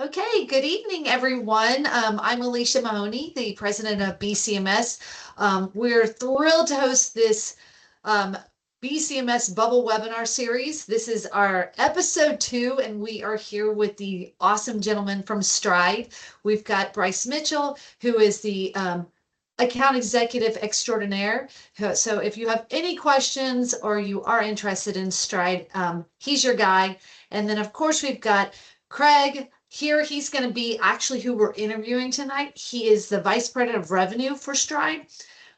Okay, good evening, everyone. I'm Alicia Mahoney, the president of BCMS. We're thrilled to host this um, BCMS Bubble webinar series. This is our episode 2, and we are here with the awesome gentleman from Stride. We've got Bryce Mitchell, who is the account executive extraordinaire. So if you have any questions or you are interested in Stride, he's your guy. And then, of course, we've got Craig here. He's going to be actually who we're interviewing tonight. He is the vice president of revenue for Stride.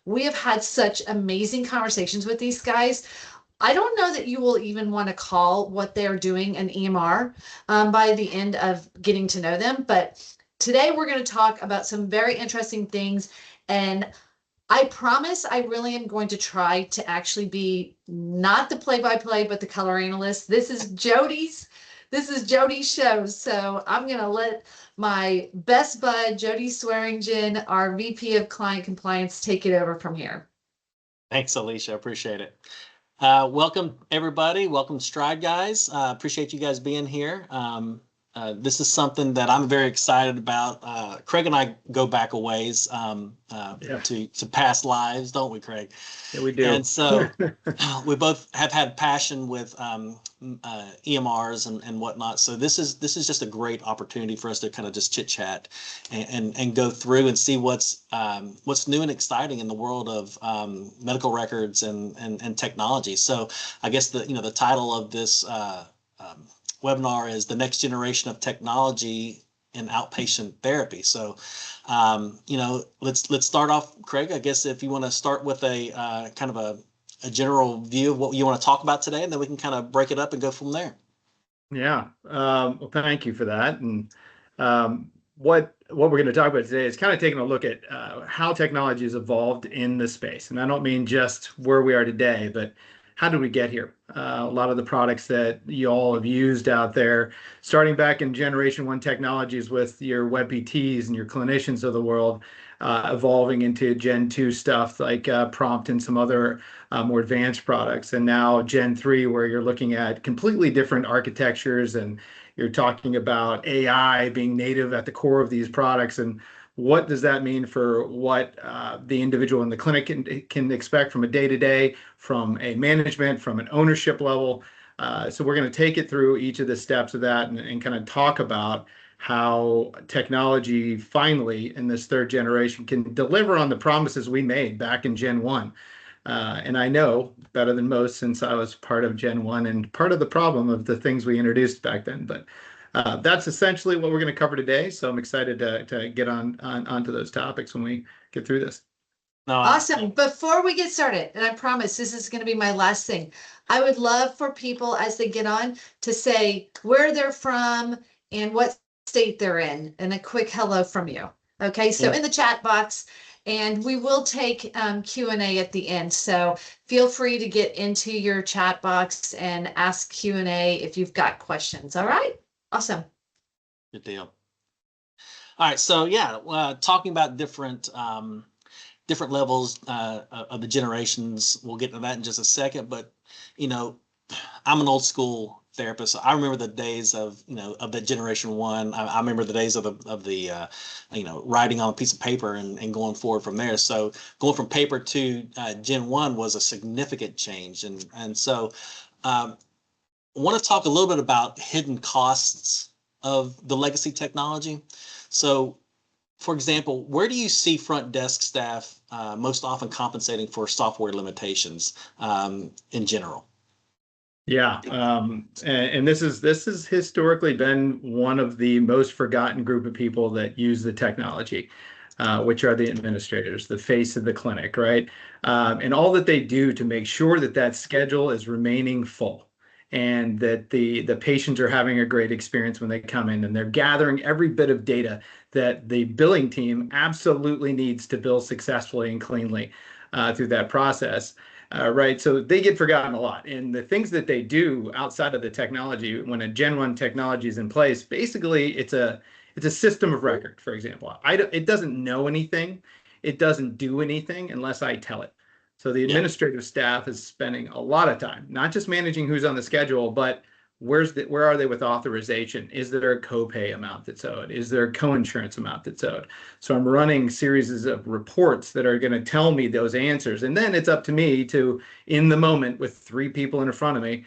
We have had such amazing conversations with these guys. I don't know that you will even want to call what they're doing an EMR by the end of getting to know them. But today we're going to talk about some very interesting things. And I promise I really am going to try to actually be not the play-by-play, but the color analyst. This is Jody's show. So I'm going to let my best bud, Jody Swearingen, our VP of Client Compliance, take it over from here. Thanks, Alicia. Appreciate it. Welcome, everybody. Welcome, Stride guys. Appreciate you guys being here. This is something that I'm very excited about. Craig and I go back a ways to past lives, don't we, Craig? Yeah, we do. And so we both have had passion with EMRs and whatnot. So this is just a great opportunity for us to kind of just chit chat and go through and see what's new and exciting in the world of medical records and technology. So I guess the title of this webinar is the next generation of technology in outpatient therapy. So, let's start off, Craig. I guess if you want to start with a kind of a general view of what you want to talk about today, and then we can kind of break it up and go from there. Yeah. Well, thank you for that. And what we're going to talk about today is kind of taking a look at how technology has evolved in this space. And I don't mean just where we are today, but how did we get here? A lot of the products that you all have used out there, starting back in Generation 1 technologies with your web PTs and your clinicians of the world, evolving into Gen 2 stuff like Prompt and some other more advanced products. And now Gen 3, where you're looking at completely different architectures and you're talking about AI being native at the core of these products. And what does that mean for what the individual in the clinic can expect from a day-to-day, from a management, from an ownership level? So we're going to take it through each of the steps of that and kind of talk about how technology finally in this third generation can deliver on the promises we made back in Gen 1. And I know better than most since I was part of Gen 1 and part of the problem of the things we introduced back then. But that's essentially what we're going to cover today. So I'm excited to get onto those topics when we get through this. Awesome. Before we get started, and I promise this is going to be my last thing, I would love for people as they get on to say where they're from and what state they're in, and a quick hello from you. Okay, so in the chat box, and we will take Q&A at the end. So feel free to get into your chat box and ask Q&A if you've got questions. All right. Awesome. Good deal. All right, so talking about different levels of the generations. We'll get to that in just a second. But I'm an old school therapist. So I remember the days of of that Generation 1. I remember the days of the writing on a piece of paper and going forward from there. So going from paper to Gen 1 was a significant change, and so. I want to talk a little bit about hidden costs of the legacy technology. So, for example, where do you see front desk staff most often compensating for software limitations in general? Yeah, and this has historically been one of the most forgotten group of people that use the technology, which are the administrators, the face of the clinic, right? And all that they do to make sure that that schedule is remaining full, and that the patients are having a great experience when they come in, and they're gathering every bit of data that the billing team absolutely needs to bill successfully and cleanly through that process. Right, so they get forgotten a lot. And the things that they do outside of the technology, when a Gen 1 technology is in place, basically it's a system of record, for example. It doesn't know anything. It doesn't do anything unless I tell it. So the administrative staff is spending a lot of time, not just managing who's on the schedule, but where are they with authorization? Is there a copay amount that's owed? Is there a coinsurance amount that's owed? So I'm running series of reports that are going to tell me those answers. And then it's up to me to, in the moment with 3 people in front of me,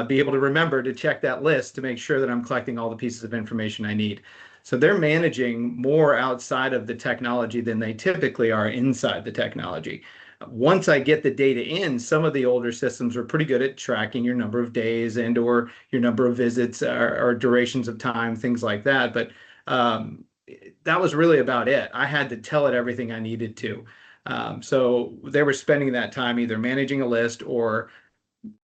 be able to remember to check that list to make sure that I'm collecting all the pieces of information I need. So they're managing more outside of the technology than they typically are inside the technology. Once I get the data in, some of the older systems are pretty good at tracking your number of days and or your number of visits or durations of time, things like that. But that was really about it. I had to tell it everything I needed to. So they were spending that time either managing a list or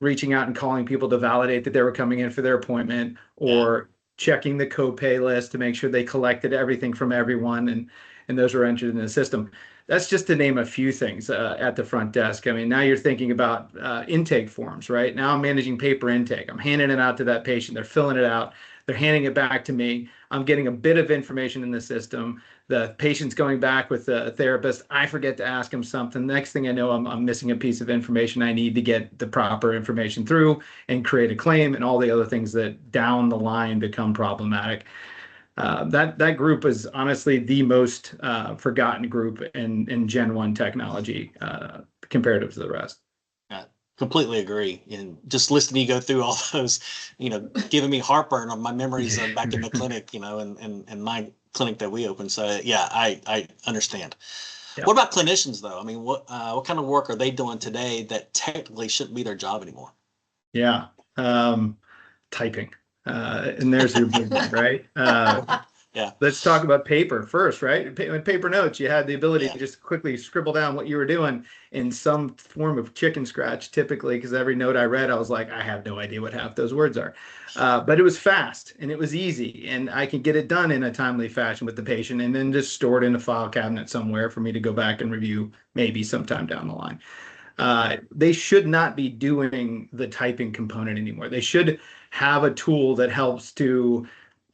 reaching out and calling people to validate that they were coming in for their appointment, or checking the copay list to make sure they collected everything from everyone and those were entered in the system. That's just to name a few things at the front desk. I mean, now you're thinking about intake forms, right? Now I'm managing paper intake. I'm handing it out to that patient. They're filling it out. They're handing it back to me. I'm getting a bit of information in the system. The patient's going back with the therapist. I forget to ask him something. Next thing I know, I'm missing a piece of information I need to get the proper information through and create a claim and all the other things that down the line become problematic. That group is honestly the most forgotten group in Gen 1 technology comparative to the rest. Yeah, completely agree. And just listening to you go through all those, giving me heartburn on my memories of back in the clinic, and my clinic that we opened. So yeah, I understand. Yeah. What about clinicians though? I mean, what kind of work are they doing today that technically shouldn't be their job anymore? Yeah, typing. And there's your big one, right? Yeah. Let's talk about paper first, right? With paper notes, you had the ability to just quickly scribble down what you were doing in some form of chicken scratch, typically, because every note I read, I was like, I have no idea what half those words are. But it was fast and it was easy, and I could get it done in a timely fashion with the patient and then just store it in a file cabinet somewhere for me to go back and review maybe sometime down the line. They should not be doing the typing component anymore. They should have a tool that helps to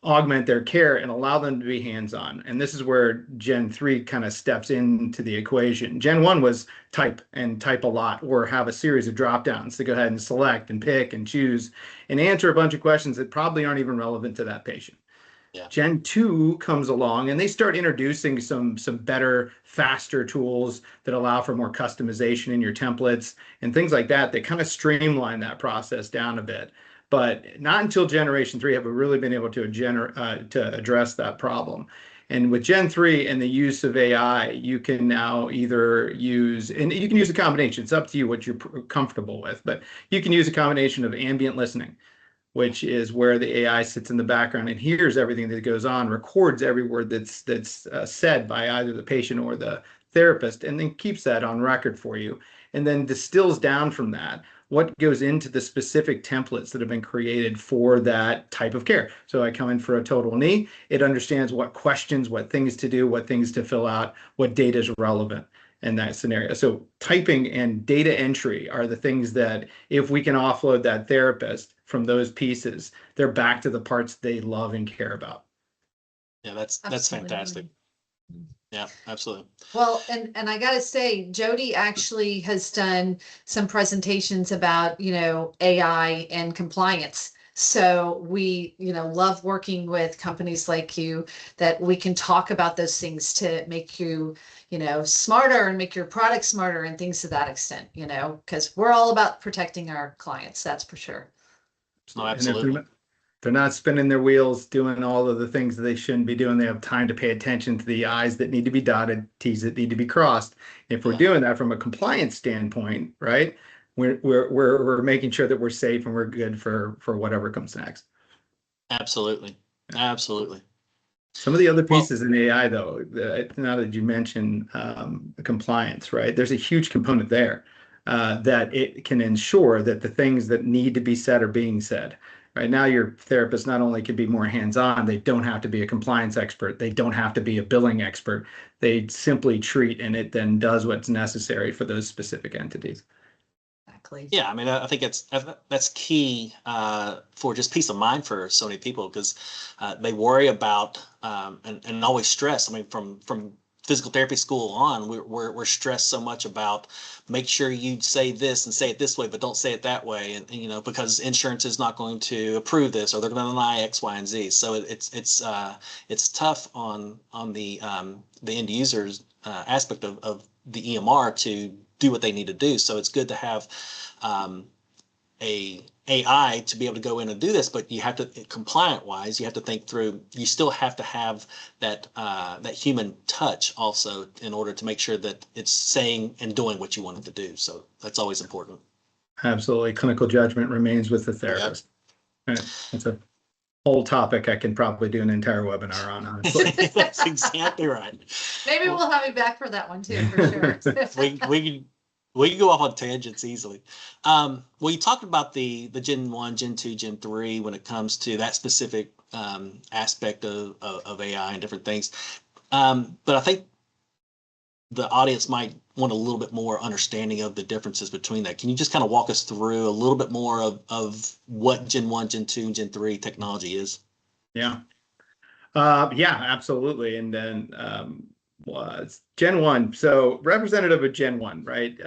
augment their care and allow them to be hands-on. And this is where Gen 3 kind of steps into the equation. Gen 1 was type and type a lot, or have a series of drop-downs to go ahead and select and pick and choose and answer a bunch of questions that probably aren't even relevant to that patient. Yeah. Gen 2 comes along and they start introducing some better, faster tools that allow for more customization in your templates and things like that kind of streamline that process down a bit. But not until Generation 3 have we really been able to address that problem. And with Gen 3 and the use of AI, you can now either use, and you can use a combination. It's up to you what you're comfortable with, but you can use a combination of ambient listening, which is where the AI sits in the background and hears everything that goes on, records every word that's said by either the patient or the therapist, and then keeps that on record for you, and then distills down from that what goes into the specific templates that have been created for that type of care. So I come in for a total knee, it understands what questions, what things to do, what things to fill out, what data is relevant in that scenario. So typing and data entry are the things that, if we can offload that therapist from those pieces, they're back to the parts they love and care about. Yeah, that's fantastic. Yeah, absolutely. Well, and I got to say, Jody actually has done some presentations about, AI and compliance. So we, love working with companies like you that we can talk about those things to make you, smarter and make your product smarter and things to that extent, because we're all about protecting our clients. That's for sure. No, absolutely. They're not spinning their wheels, doing all of the things that they shouldn't be doing. They have time to pay attention to the I's that need to be dotted, T's that need to be crossed. If we're doing that from a compliance standpoint, right, we're making sure that we're safe and we're good for whatever comes next. Absolutely, absolutely. Some of the other pieces in AI, though, now that you mention compliance, right, there's a huge component there that it can ensure that the things that need to be said are being said. Right now, your therapist not only can be more hands-on, they don't have to be a compliance expert. They don't have to be a billing expert. They simply treat, and it then does what's necessary for those specific entities. Exactly. Yeah, I mean, I think that's key for just peace of mind for so many people, because they worry about and always stress. I mean, from physical therapy school on, we're stressed so much about make sure you say this and say it this way, but don't say it that way, and you know, because insurance is not going to approve this, or they're going to deny X, Y, and Z. So it's tough on the end users aspect of the EMR to do what they need to do. So it's good to have a AI to be able to go in and do this, but you have to, compliant wise, you have to think through, you still have to have that that human touch also in order to make sure that it's saying and doing what you want it to do. So that's always important. Absolutely. Clinical judgment remains with the therapist. Yep. That's a whole topic I can probably do an entire webinar on, honestly. That's exactly right. Maybe we'll have you back for that one too, for sure. we can go off on tangents easily. Well, you talked about the Gen 1, Gen 2, Gen 3 when it comes to that specific aspect of AI and different things. But I think the audience might want a little bit more understanding of the differences between that. Can you just kind of walk us through a little bit more of what Gen 1, Gen 2, and Gen 3 technology is? Yeah. Yeah, absolutely. And then was Gen 1. So representative of Gen 1, right,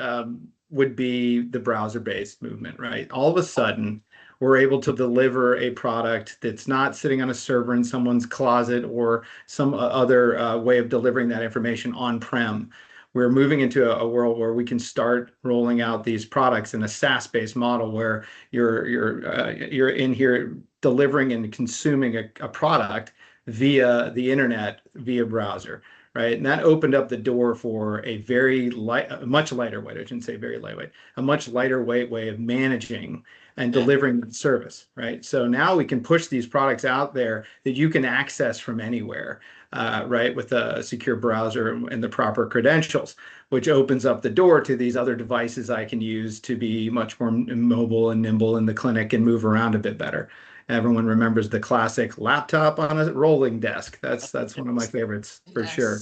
would be the browser-based movement, right? All of a sudden, we're able to deliver a product that's not sitting on a server in someone's closet or some other way of delivering that information on-prem. We're moving into a world where we can start rolling out these products in a SaaS-based model where you're in here delivering and consuming a product via the internet, via browser, right? And that opened up the door for a very a much lighter weight, I shouldn't say very lightweight, a much lighter weight way of managing and delivering the service, right? So now we can push these products out there that you can access from anywhere, right, with a secure browser and the proper credentials, which opens up the door to these other devices I can use to be much more mobile and nimble in the clinic and move around a bit better. Everyone remembers the classic laptop on a rolling desk. That's one of my favorites for sure,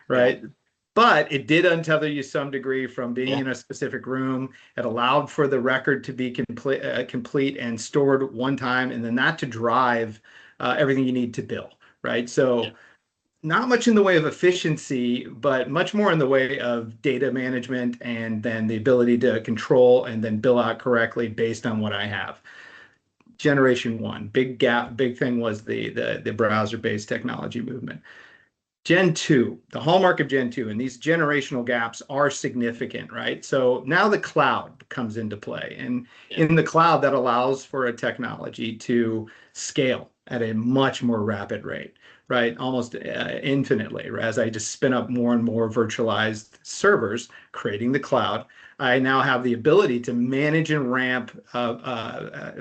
right? Yeah. But it did untether you some degree from being in a specific room. It allowed for the record to be complete and stored one time, and then that to drive everything you need to bill, right? So not much in the way of efficiency, but much more in the way of data management and then the ability to control and then bill out correctly based on what I have. Generation 1, big gap, big thing was the browser-based technology movement. Gen 2, the hallmark of Gen 2, and these generational gaps are significant, right? So now the cloud comes into play, and in the cloud that allows for a technology to scale at a much more rapid rate, right? Almost infinitely. As I just spin up more and more virtualized servers, creating the cloud, I now have the ability to manage and ramp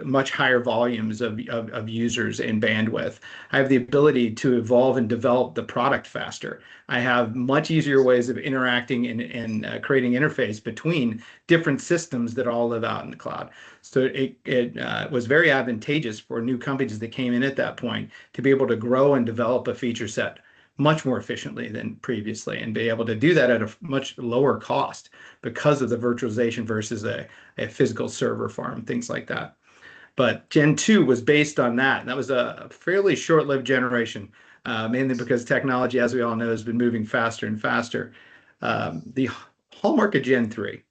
much higher volumes of users and bandwidth. I have the ability to evolve and develop the product faster. I have much easier ways of interacting and creating interface between different systems that all live out in the cloud. So it was very advantageous for new companies that came in at that point to be able to grow and develop a feature set much more efficiently than previously and be able to do that at a much lower cost because of the virtualization versus a physical server farm, things like that. But Gen 2 was based on that. And that was a fairly short-lived generation, mainly because technology, as we all know, has been moving faster and faster. The hallmark of Gen 3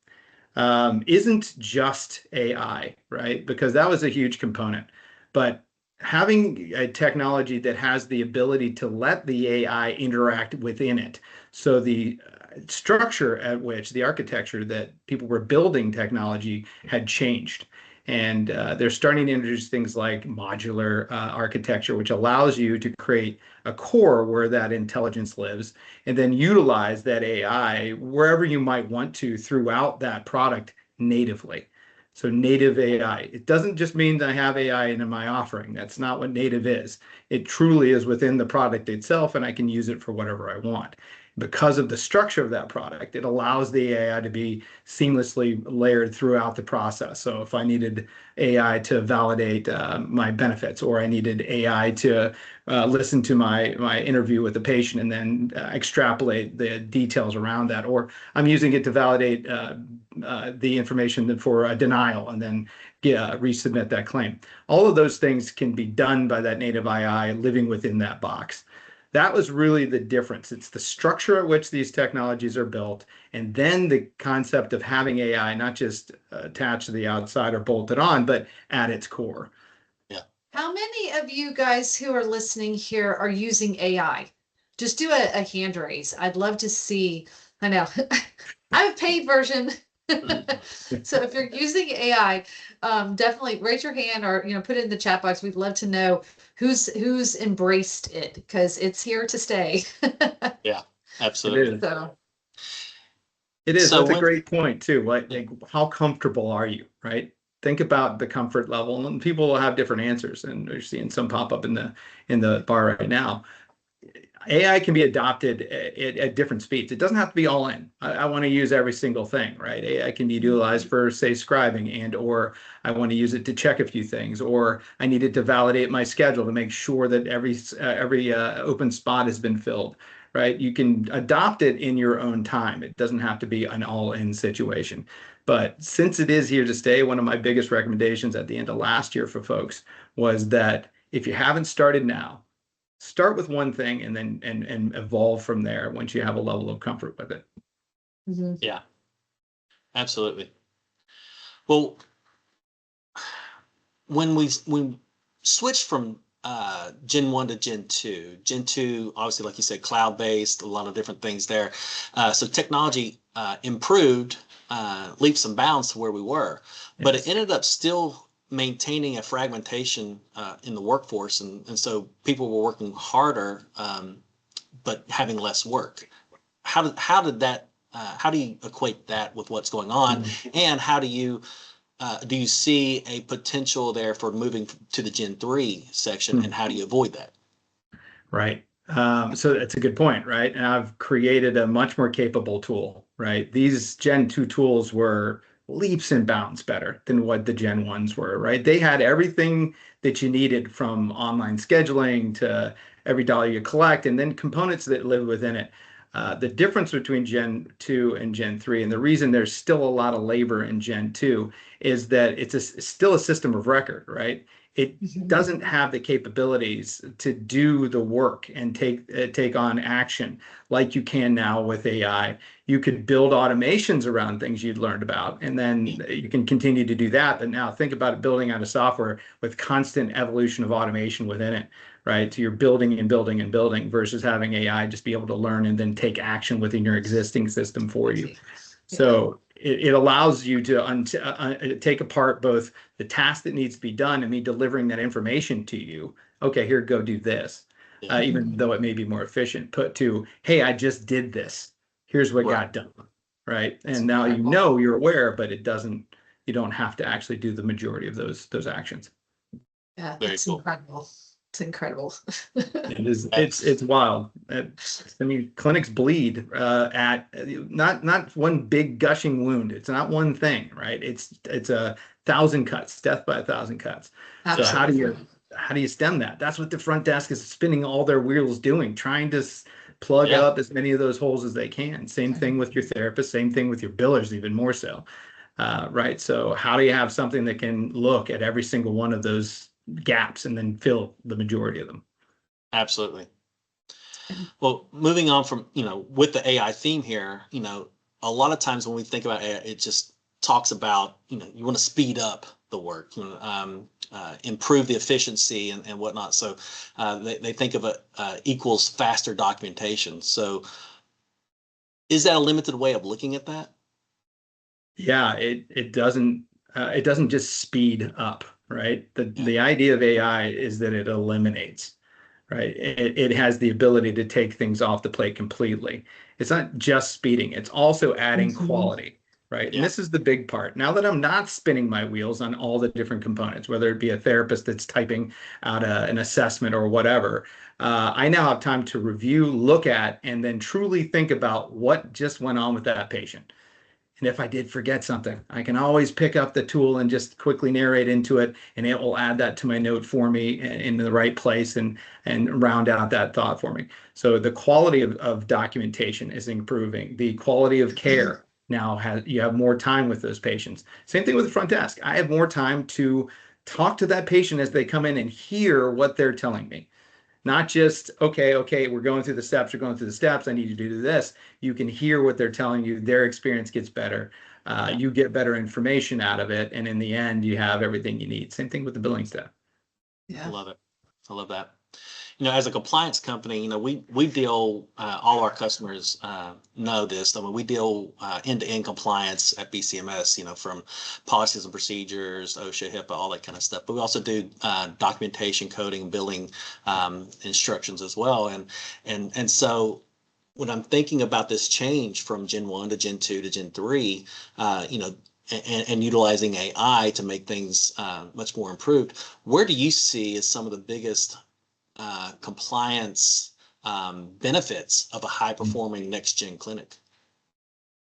isn't just AI, right? Because that was a huge component. But having a technology that has the ability to let the AI interact within it. So the structure at which the architecture that people were building technology had changed. And they're starting to introduce things like modular architecture, which allows you to create a core where that intelligence lives and then utilize that AI wherever you might want to throughout that product natively. So native AI. It doesn't just mean that I have AI in my offering. That's not what native is. It truly is within the product itself, and I can use it for whatever I want. Because of the structure of that product, it allows the AI to be seamlessly layered throughout the process. So if I needed AI to validate my benefits, or I needed AI to listen to my interview with the patient and then extrapolate the details around that, or I'm using it to validate the information for a denial and then resubmit that claim. All of those things can be done by that native AI living within that box. that was really the difference. It's the structure at which these technologies are built, and then the concept of having AI not just attached to the outside or bolted on, but at its core. Yeah. How many of you guys who are listening here are using AI? Just do a hand raise. I'd love to see. I know I have a paid version. So if you're using AI, definitely raise your hand or put it in the chat box. We'd love to know who's embraced it because it's here to stay. Yeah, absolutely. It is. So It is. So That's a when, great point too. Like, how comfortable are you, right? Think about the comfort level, and people will have different answers. And we're seeing some pop up in the bar right now. AI can be adopted at different speeds. It doesn't have to be all in. I want to use every single thing, right? AI can be utilized for, say, scribing, and or I want to use it to check a few things, or I need it to validate my schedule to make sure that every open spot has been filled, right? You can adopt it in your own time. It doesn't have to be an all-in situation. But since it is here to stay, one of my biggest recommendations at the end of last year for folks was that if you haven't started now, start with one thing and then and evolve from there once you have a level of comfort with it. yeah, absolutely. Well, when we switched from Gen 1 to Gen 2 obviously, like you said, cloud-based, a lot of different things there. So technology improved leaps and bounds to where we were, but it ended up still maintaining a fragmentation in the workforce, and so people were working harder, but having less work. How did that? How do you equate that with what's going on, and how do you see a potential there for moving to the Gen 3 section, and how do you avoid that? Right. So that's a good point, right? And I've created a much more capable tool, right? These Gen 2 tools were leaps and bounds better than what the Gen 1s were, right? They had everything that you needed from online scheduling to every dollar you collect, and then components that live within it. The difference between Gen 2 and Gen 3, and the reason there's still a lot of labor in Gen 2, is that it's still a system of record, right? It doesn't have the capabilities to do the work and take on action like you can now with AI. You could build automations around things you'd learned about, and then you can continue to do that. But now think about it building out a software with constant evolution of automation within it, right? So you're building and building and building versus having AI just be able to learn and then take action within your existing system for you. So it allows you to take apart both the task that needs to be done and me delivering that information to you. Okay, here, go do this. Even though it may be more efficient, put to, hey, I just did this. Here's what got done, right? And now you're aware, but you don't have to actually do the majority of those actions. Yeah, it's incredible. It's incredible. It is. It's wild. I mean, clinics bleed at not one big gushing wound. It's not one thing, right? It's 1,000 cuts, death by 1,000 cuts. Absolutely. So how do you stem that? That's what the front desk is spinning all their wheels doing, trying to plug up as many of those holes as they can. Same thing with your therapist. Same thing with your billers, even more so. Right. So how do you have something that can look at every single one of those gaps and then fill the majority of them? Absolutely. Well, moving on from, with the AI theme here, a lot of times when we think about AI, it just talks about, you want to speed up the work, improve the efficiency and whatnot. So they think of it equals faster documentation. So is that a limited way of looking at that? Yeah, it doesn't just speed up, right? The idea of AI is that it eliminates, right? It has the ability to take things off the plate completely. It's not just speeding, it's also adding quality, right? And this is the big part. Now that I'm not spinning my wheels on all the different components, whether it be a therapist that's typing out an assessment or whatever, I now have time to review, look at, and then truly think about what just went on with that patient. And if I did forget something, I can always pick up the tool and just quickly narrate into it, and it will add that to my note for me in the right place and round out that thought for me. So the quality of documentation is improving. The quality of care now you have more time with those patients. Same thing with the front desk. I have more time to talk to that patient as they come in and hear what they're telling me. Not just, okay, we're going through the steps, we're going through the steps, I need you to do this. You can hear what they're telling you, their experience gets better. You get better information out of it, and in the end, you have everything you need. Same thing with the billing staff. I love it. I love that. As a compliance company, we deal, all our customers know this. I mean, we deal end-to-end compliance at BCMS, from policies and procedures, OSHA, HIPAA, all that kind of stuff. But we also do documentation, coding, billing instructions as well. And so when I'm thinking about this change from Gen 1 to Gen 2 to Gen 3, and utilizing AI to make things much more improved, where do you see as some of the biggest compliance benefits of a high performing next gen clinic?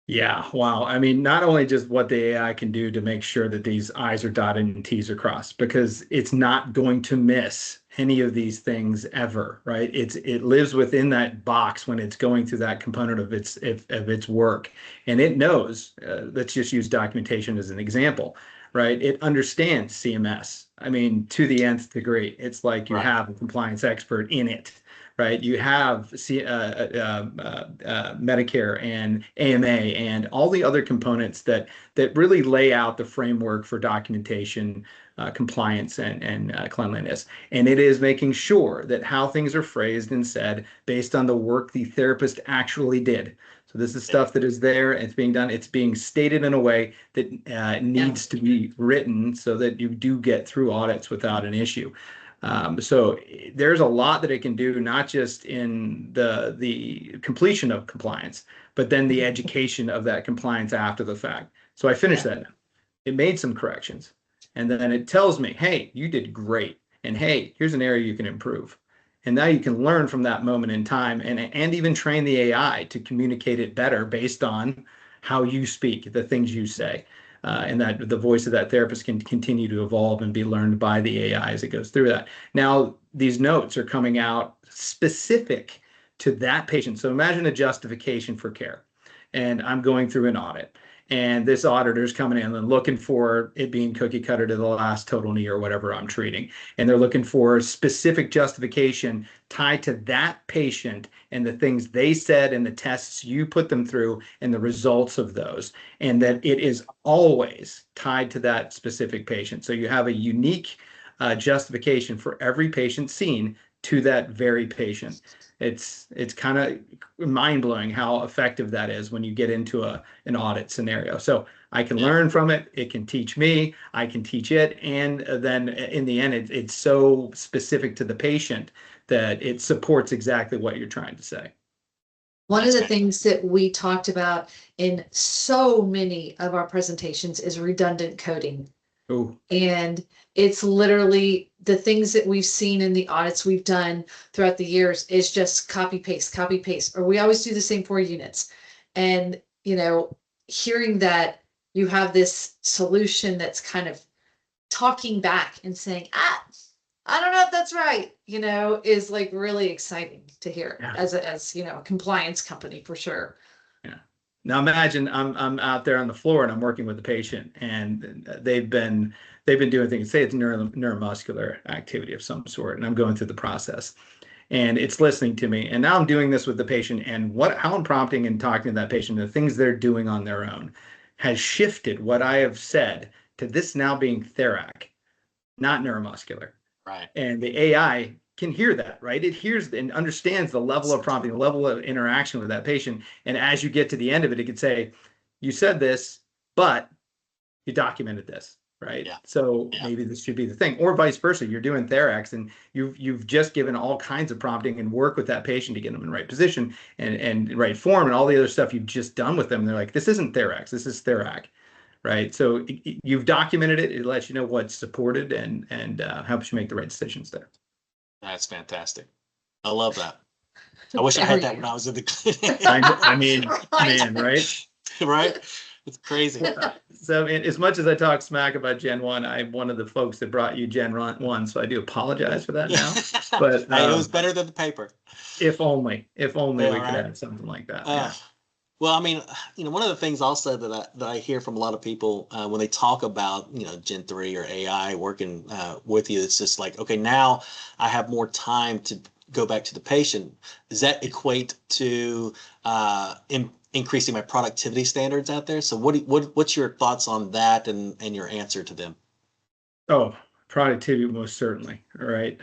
Yeah, wow. I mean, not only just what the AI can do to make sure that these I's are dotted and T's are crossed, because it's not going to miss any of these things ever, right? It lives within that box when it's going through that component of its work, and it knows. Let's just use documentation as an example, right? It understands CMS. I mean, to the nth degree. It's like you have a compliance expert in it, right? You have Medicare and AMA and all the other components that really lay out the framework for documentation, compliance, and cleanliness. And it is making sure that how things are phrased and said based on the work the therapist actually did. So this is stuff that is there, it's being done, it's being stated in a way that needs to be written so that you do get through audits without an issue. So there's a lot that it can do, not just in the completion of compliance, but then the education of that compliance after the fact. So I finished that now. It made some corrections, and then it tells me, hey, you did great, and hey, here's an area you can improve. And now you can learn from that moment in time, and even train the AI to communicate it better based on how you speak, the things you say. And that the voice of that therapist can continue to evolve and be learned by the AI as it goes through that. Now, these notes are coming out specific to that patient. So imagine a justification for care, and I'm going through an audit, and this auditor is coming in and looking for it being cookie cutter to the last total knee or whatever I'm treating. And they're looking for specific justification tied to that patient and the things they said and the tests you put them through and the results of those. And that it is always tied to that specific patient. So you have a unique justification for every patient seen to that very patient. It's kind of mind-blowing how effective that is when you get into an audit scenario. So I can learn from it, it can teach me, I can teach it, and then in the end, it's so specific to the patient that it supports exactly what you're trying to say. One of the things that we talked about in so many of our presentations is redundant coding. Ooh. And it's literally the things that we've seen in the audits we've done throughout the years is just copy paste, or we always do the same 4 units. And, hearing that you have this solution that's kind of talking back and saying, I don't know if that's right, is like really exciting to hear as a compliance company for sure. Yeah. Now imagine I'm out there on the floor and I'm working with the patient, and they've been doing things, say it's neuromuscular activity of some sort, and I'm going through the process and it's listening to me. And now I'm doing this with the patient, and how I'm prompting and talking to that patient, the things they're doing on their own has shifted what I have said to this now being therac, not neuromuscular. Right. And the AI can hear that, right? It hears and understands the level of prompting, the level of interaction with that patient. And as you get to the end of it, it could say, you said this, but you documented this, right? Yeah. So maybe this should be the thing, or vice versa. You're doing Therax and you've just given all kinds of prompting and work with that patient to get them in the right position and right form and all the other stuff you've just done with them. And they're like, this isn't Therax, this is Therac. Right. So you've documented it. It lets you know what's supported and helps you make the right decisions there. That's fantastic. I love that. I wish I had that when I was in the clinic. I mean, man, right? Right? It's crazy. So as much as I talk smack about Gen 1, I'm one of the folks that brought you Gen 1, so I do apologize for that now. But hey, it was better than the paper. If only we could have something like that. Well, I mean, one of the things also that I hear from a lot of people when they talk about, Gen 3 or AI working with you, it's just like, okay, now I have more time go back to the patient, does that equate to increasing my productivity standards out there? So what's your thoughts on that and your answer to them? Oh, productivity, most certainly. All right.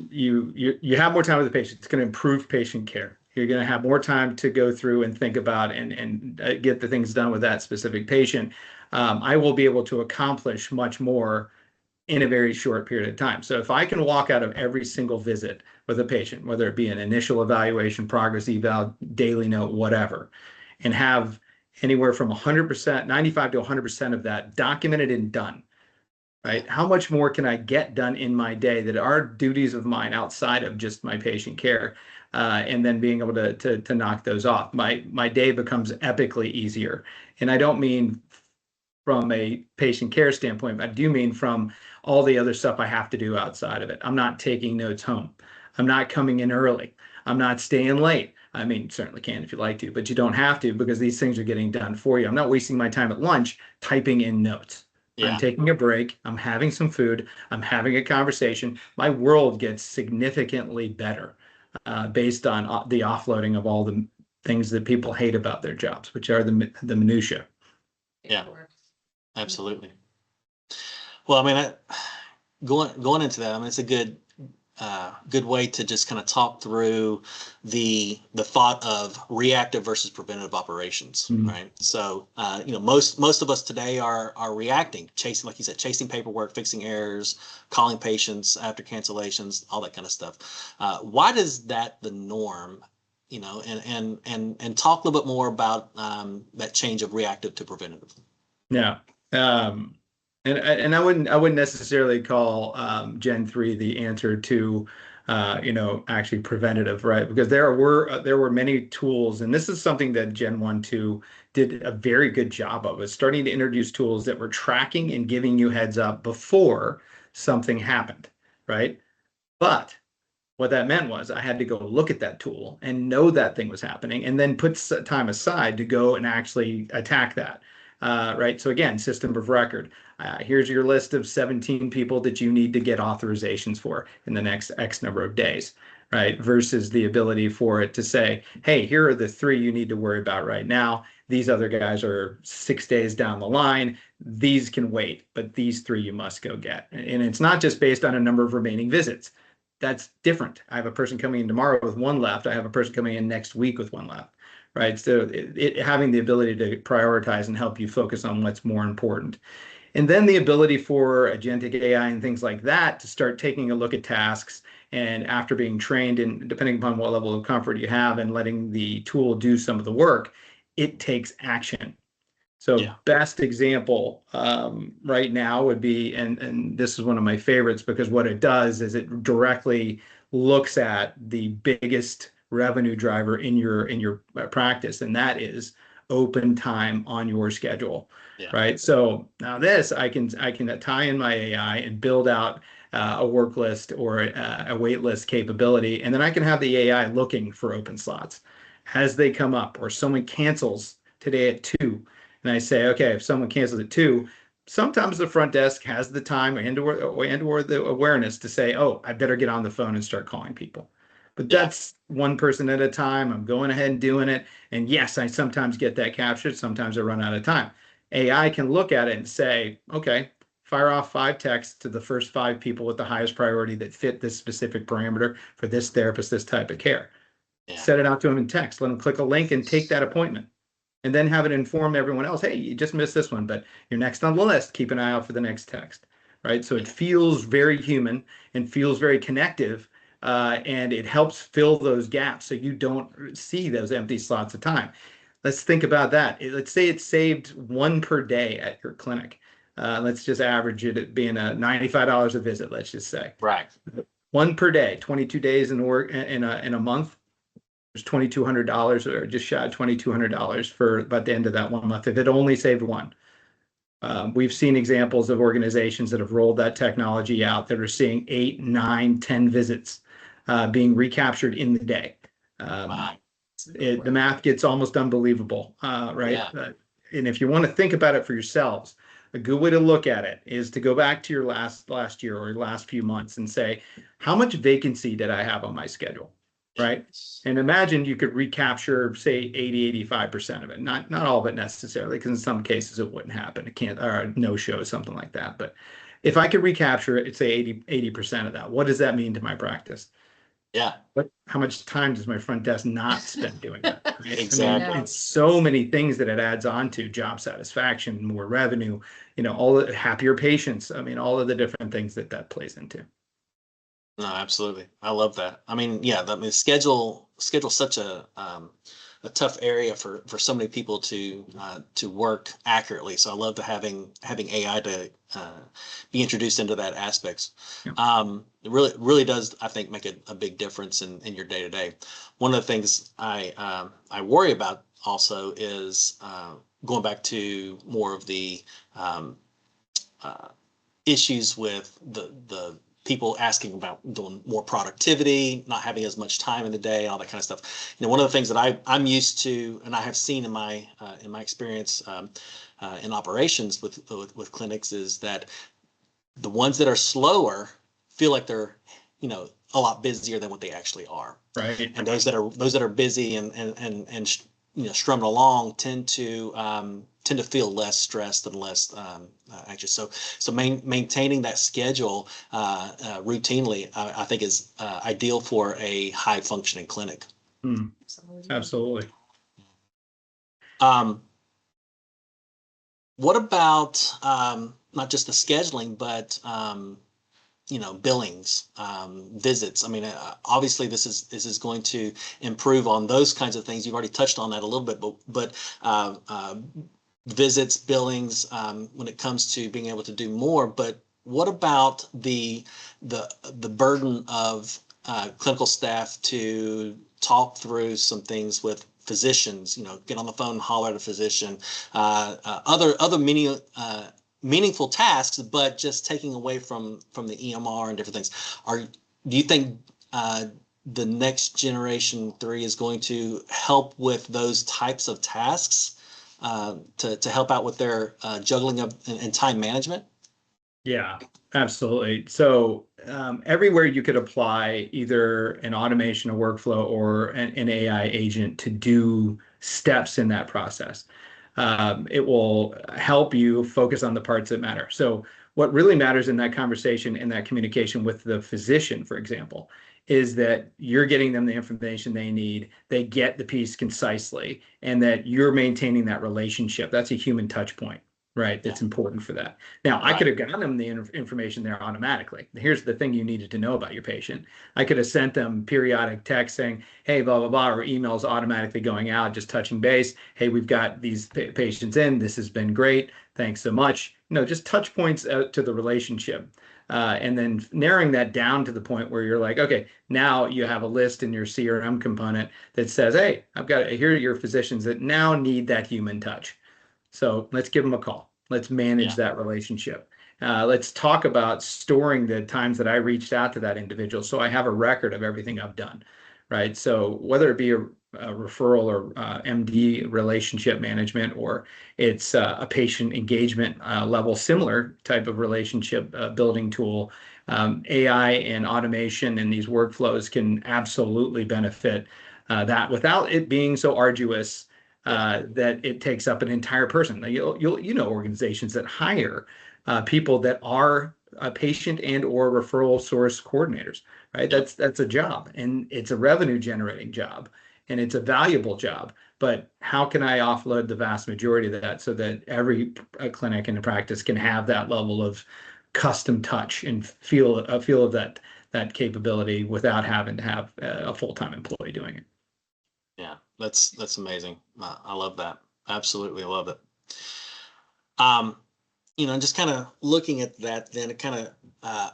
You have more time with the patient. It's going to improve patient care. You're going to have more time to go through and think about and get the things done with that specific patient. I will be able to accomplish much more in a very short period of time. So if I can walk out of every single visit with a patient, whether it be an initial evaluation, progress eval, daily note, whatever, and have anywhere from 100%, 95 to 100% of that documented and done, right? How much more can I get done in my day that are duties of mine outside of just my patient care? And then being able to knock those off. My day becomes epically easier. And I don't mean from a patient care standpoint, I do mean from all the other stuff I have to do outside of it. I'm not taking notes home. I'm not coming in early. I'm not staying late. I mean, certainly can if you like to, but you don't have to because these things are getting done for you. I'm not wasting my time at lunch typing in notes. Yeah. I'm taking a break. I'm having some food. I'm having a conversation. My world gets significantly better based on the offloading of all the things that people hate about their jobs, which are the minutia. Yeah. Absolutely. Well, I mean, going into that, I mean, it's a good way to just kind of talk through the thought of reactive versus preventative operations, right? So, most of us today are reacting, chasing, like you said, chasing paperwork, fixing errors, calling patients after cancellations, all that kind of stuff. Why is that the norm? And talk a little bit more about that change of reactive to preventative. Yeah. And I wouldn't necessarily call Gen 3 the answer to actually preventative, right? Because there were many tools, and this is something that Gen 1, 2 did a very good job of, is starting to introduce tools that were tracking and giving you heads up before something happened, right? But what that meant was I had to go look at that tool and know that thing was happening and then put time aside to go and actually attack that. Right. So again, system of record. Here's your list of 17 people that you need to get authorizations for in the next X number of days, right? Versus the ability for it to say, hey, here are the 3 you need to worry about right now. These other guys are 6 days down the line. These can wait, but these 3 you must go get. And it's not just based on a number of remaining visits. That's different. I have a person coming in tomorrow with 1 left. I have a person coming in next week with 1 left. Right. So having the ability to prioritize and help you focus on what's more important. And then the ability for agentic AI and things like that to start taking a look at tasks and after being trained and depending upon what level of comfort you have and letting the tool do some of the work, it takes action. So best example right now would be, and this is one of my favorites because what it does is it directly looks at the biggest revenue driver in your practice, and that is open time on your schedule, right? So now this I can tie in my AI and build out a work list or a wait list capability, and then I can have the AI looking for open slots as they come up, or someone cancels today at 2, and I say, okay, if someone cancels at 2. Sometimes the front desk has the time and or the awareness to say, oh, I better get on the phone and start calling people. But that's one person at a time. I'm going ahead and doing it. And yes, I sometimes get that captured. Sometimes I run out of time. AI can look at it and say, okay, fire off 5 texts to the first 5 people with the highest priority that fit this specific parameter for this therapist, this type of care. Set it out to them in text. Let them click a link and take that appointment. And then have it inform everyone else, hey, you just missed this one, but you're next on the list. Keep an eye out for the next text, right? So it feels very human and feels very connective. And it helps fill those gaps so you don't see those empty slots of time. Let's think about that. Let's say it saved 1 per day at your clinic. Let's just average it at being a $95 a visit, let's just say. Right. 1 per day, 22 days in a month. There's $2,200 or just shy of $2,200 for about the end of that 1 month if it only saved 1. We've seen examples of organizations that have rolled that technology out that are seeing 8, 9, 10 visits being recaptured in the day. The math gets almost unbelievable, right? And if you want to think about it for yourselves, a good way to look at it is to go back to your last year or your last few months and say, how much vacancy did I have on my schedule, right? And imagine you could recapture, say, 85% of it. Not all of it necessarily, because in some cases it wouldn't happen. It can't, or a no-show, something like that. But if I could recapture it, say 80% of that, what does that mean to my practice? Yeah, How much time does my front desk not spend doing that? Right? I mean, exactly. it's so many things that it adds on to: job satisfaction, more revenue, all the happier patients. I mean, all of the different things that plays into. No, absolutely. I love that. I mean, yeah, I mean, schedule such a tough area for so many people to work accurately. So I love having AI to be introduced into that aspects. Yeah. It really does, I think, make a big difference in your day to day. One of the things I worry about also is going back to more of the uh, issues with the people asking about doing more productivity, not having as much time in the day, all that kind of stuff. One of the things that I'm used to, and I have seen in my experience in operations with clinics, is that the ones that are slower feel like they're a lot busier than what they actually are. Right. And those that are busy and strumming along tend to feel less stressed and less anxious. So maintaining that schedule routinely, I think, is ideal for a high functioning clinic. Absolutely. What about not just the scheduling, but billings, visits? I mean, obviously this is going to improve on those kinds of things. You've already touched on that a little bit, but visits, billings, when it comes to being able to do more. But what about the burden of clinical staff to talk through some things with physicians? Get on the phone, holler at a physician, other meaningful tasks, but just taking away from the EMR and different things. Do you think the next generation 3 is going to help with those types of tasks to help out with their juggling of and time management? Yeah, absolutely. So everywhere you could apply either an automation, a workflow, or an AI agent to do steps in that process, it will help you focus on the parts that matter. So what really matters in that conversation, in that communication with the physician, for example, is that you're getting them the information they need, they get the piece concisely, and that you're maintaining that relationship. That's a human touch point, right? That's important for that. Now, I could have gotten them the information there automatically. Here's the thing you needed to know about your patient. I could have sent them periodic text saying, hey, blah, blah, blah, or emails automatically going out, just touching base. Hey, we've got these patients in. This has been great. Thanks so much. Just touch points to the relationship. And then narrowing that down to the point where you're like, okay, now you have a list in your CRM component that says, hey, here are your physicians that now need that human touch. So let's give them a call. Let's manage that relationship. Let's talk about storing the times that I reached out to that individual, so I have a record of everything I've done, right? So whether it be a referral or MD relationship management, or it's a patient engagement level, similar type of relationship building tool, AI and automation and these workflows can absolutely benefit that without it being so arduous that it takes up an entire person. Now, organizations that hire people that are patient and or referral source coordinators, right? That's a job, and it's a revenue generating job, and it's a valuable job. But how can I offload the vast majority of that so that every clinic and practice can have that level of custom touch and feel of that capability without having to have a full-time employee doing it? Yeah, that's amazing. I love that. Absolutely love it. Just kind of looking at that, then kind of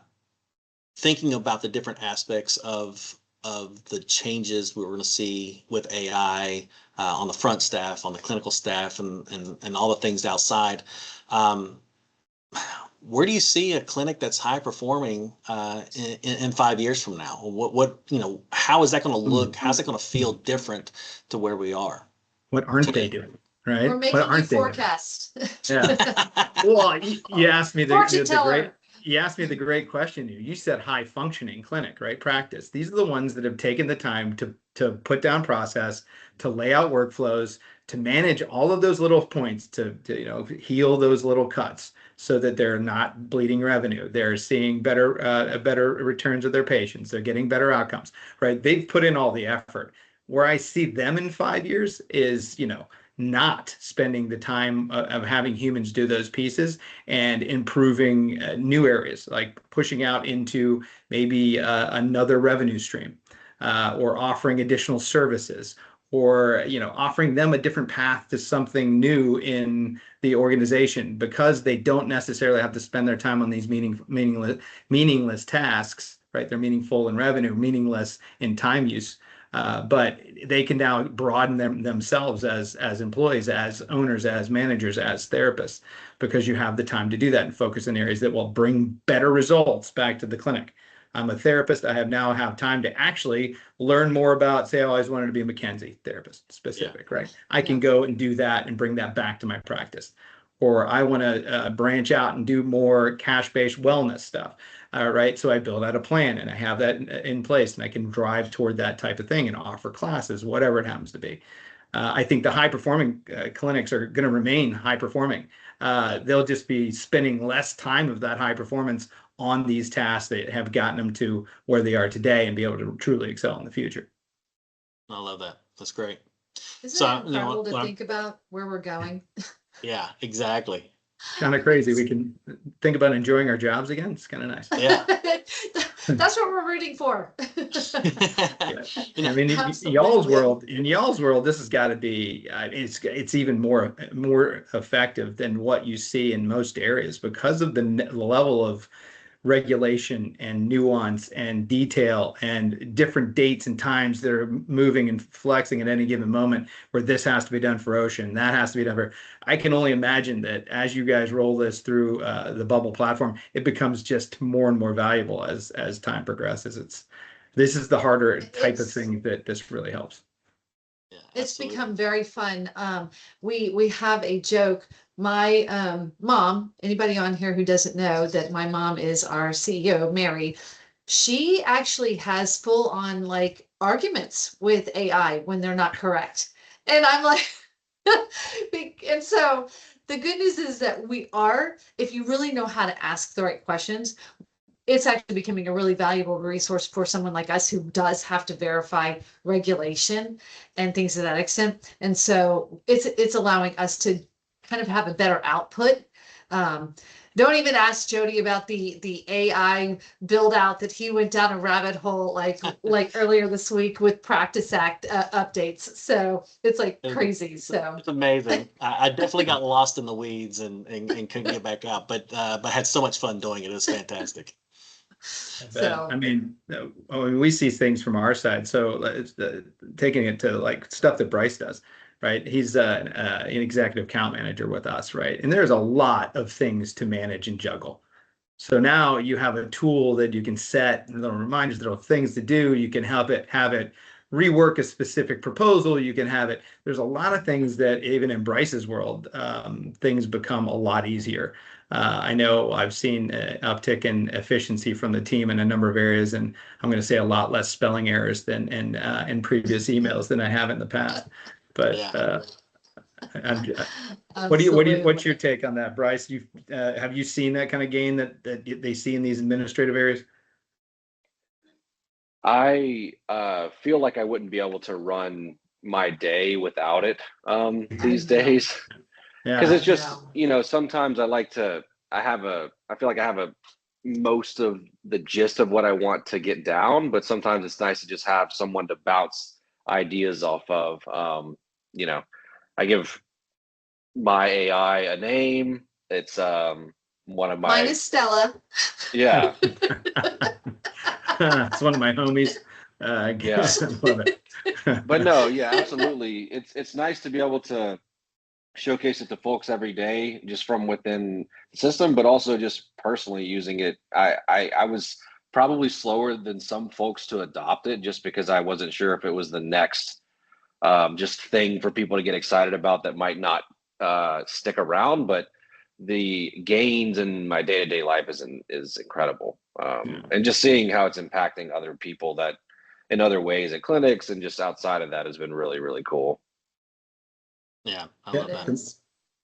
thinking about the different aspects of the changes we're going to see with AI on the front staff, on the clinical staff, and all the things outside. Where do you see a clinic that's high performing in 5 years from now? How is that going to look? How's it going to feel different to where we are? What aren't they doing? right? We're But making you aren't they? forecast. Yeah. Well, you asked me Fortune the great teller. you asked me the great question. You said high functioning clinic, right? Practice. These are the ones that have taken the time to put down process, to lay out workflows, to manage all of those little points, to heal those little cuts so that they're not bleeding revenue. They're seeing better returns of their patients. They're getting better outcomes, right? They've put in all the effort. Where I see them in 5 years is, not spending the time of having humans do those pieces and improving new areas, like pushing out into maybe another revenue stream, or offering additional services, or offering them a different path to something new in the organization, because they don't necessarily have to spend their time on these meaningless tasks, right? They're meaningful in revenue, meaningless in time use. But they can now broaden themselves as employees, as owners, as managers, as therapists, because you have the time to do that and focus in areas that will bring better results back to the clinic. I'm a therapist. I now have time to actually learn more about, say, I always wanted to be a McKenzie therapist specific, right? I can go and do that and bring that back to my practice. Or I want to branch out and do more cash-based wellness stuff. Right. So I build out a plan and I have that in place, and I can drive toward that type of thing and offer classes, whatever it happens to be. I think the high performing clinics are going to remain high performing. They'll just be spending less time of that high performance on these tasks that have gotten them to where they are today and be able to truly excel in the future. I love that. That's great. Isn't So, it incredible to think about where we're going? yeah, exactly. Kind of crazy. We can think about enjoying our jobs again. It's kind of nice. Yeah. That's what we're rooting for. Yeah. I mean, Absolutely. in y'all's world, this has got to be, it's even more effective than what you see in most areas, because of the level of regulation and nuance and detail and different dates and times that are moving and flexing at any given moment, where this has to be done for ocean, that has to be done for. I can only imagine that as you guys roll this through the Bubble platform, it becomes just more and more valuable as time progresses. This is the harder type of thing that this really helps. Yeah, It's absolutely. become very fun. We have a joke. My mom, anybody on here who doesn't know that my mom is our CEO, Mary, she actually has full on like arguments with AI when they're not correct. And I'm like, and so the good news is that if you really know how to ask the right questions, it's actually becoming a really valuable resource for someone like us who does have to verify regulation and things to that extent. And so it's allowing us to kind of have a better output. Don't even ask Jody about the AI build out that he went down a rabbit hole like earlier this week with Practice Act updates. So it's like crazy. So It's amazing. I definitely got lost in the weeds and couldn't get back out, but had so much fun doing it. It was fantastic. so I mean, we see things from our side. So it's taking it to like stuff that Bryce does, right? He's an executive account manager with us, right? And there's a lot of things to manage and juggle. So now you have a tool that you can set little reminders, little things to do. You can have it rework a specific proposal. You can have it. There's a lot of things that even in Bryce's world, things become a lot easier. I know I've seen an uptick in efficiency from the team in a number of areas, and I'm going to say a lot less spelling errors than in previous emails than I have in the past. But Yeah. what's your take on that, Bryce? Have you seen that kind of gain that they see in these administrative areas? I feel like I wouldn't be able to run my day without it these days, because Yeah. it's just, sometimes I feel like I have most of the gist of what I want to get down, but sometimes it's nice to just have someone to bounce ideas off of. I give my AI a name. It's one of mine my, is Stella. yeah, It's one of my homies. yeah. I love it. But no, yeah, absolutely. It's nice to be able to showcase it to folks every day, just from within the system, but also just personally using it. I was probably slower than some folks to adopt it, just because I wasn't sure if it was the next just thing for people to get excited about that might not stick around, but the gains in my day-to-day life is incredible. And just seeing how it's impacting other people that in other ways at clinics and just outside of that has been really, really cool. Yeah, I Yeah, love that.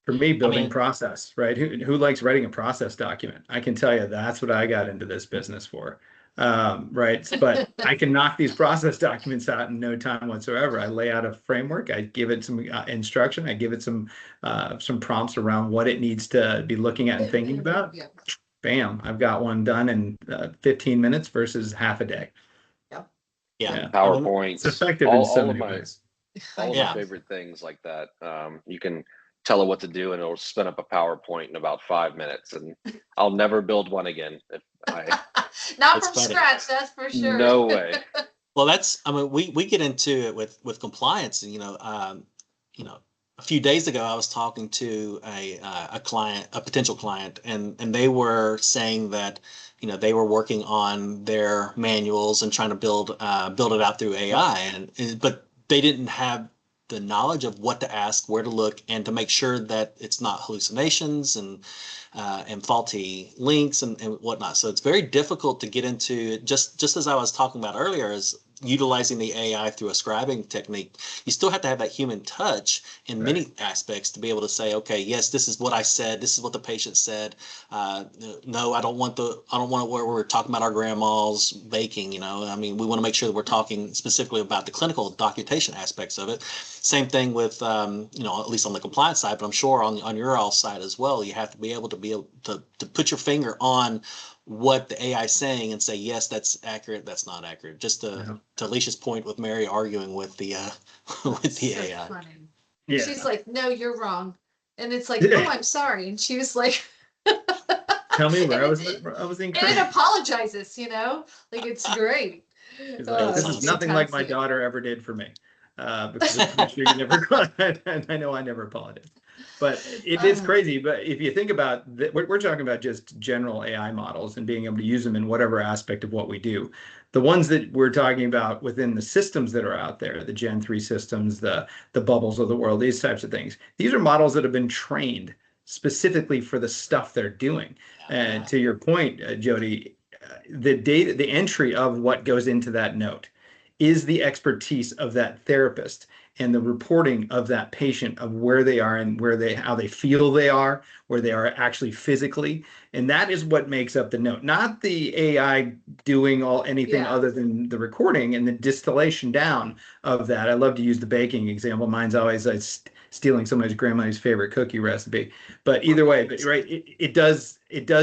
For me, building mean- process, right? Who likes writing a process document? I can tell you that's what I got into this business for. Right. But I can knock these process documents out in no time whatsoever. I lay out a framework. I give it some instruction. I give it some prompts around what it needs to be looking at and thinking about. Yeah. Bam, I've got one done in 15 minutes versus half a day. Yeah. PowerPoints, It's effective in so all of many my ways. all of Yeah. my favorite things like that. You can tell it what to do and it'll spin up a PowerPoint in about 5 minutes, and I'll never build one again. If I Not It's from funny. scratch, that's for sure. No way. Well, that's, I mean, we get into it with compliance, and, a few days ago, I was talking to a client, a potential client, and they were saying that, they were working on their manuals and trying to build it out through AI, but they didn't have the knowledge of what to ask, where to look, and to make sure that it's not hallucinations and faulty links and whatnot. So it's very difficult to get into, just as I was talking about earlier, is utilizing the AI through a scribing technique. You still have to have that human touch in many aspects to be able to say, okay, yes, this is what I said. This is what the patient said. No, I don't want where we're talking about our grandma's baking. I mean, we want to make sure that we're talking specifically about the clinical documentation aspects of it. Same thing with, at least on the compliance side, but I'm sure on your all side as well, you have to be able to put your finger on what the AI is saying and say, yes, that's accurate, that's not accurate. Just to Alicia's point with Mary arguing with the with the AI. Funny. Yeah. She's like, no, you're wrong. And it's like, oh, I'm sorry. And she was like, Tell me where and I was and incorrect. it apologizes, like it's great. He's like, this is nothing like my daughter ever did for me. Because I'm pretty sure you never, and I know I never apologized. But it is crazy. But if you think about we're talking about just general AI models and being able to use them in whatever aspect of what we do. The ones that we're talking about within the systems that are out there, the Gen 3 systems, the bubbles of the world, these types of things, these are models that have been trained specifically for the stuff they're doing. And to your point, Jody, the data, the entry of what goes into that note is the expertise of that therapist and the reporting of that patient of where they are and how they feel they are, where they are actually physically. And that is what makes up the note, not the AI doing anything other than the recording and the distillation down of that. I love to use the baking example. Mine's always stealing somebody's grandmother's favorite cookie recipe. But either way, it does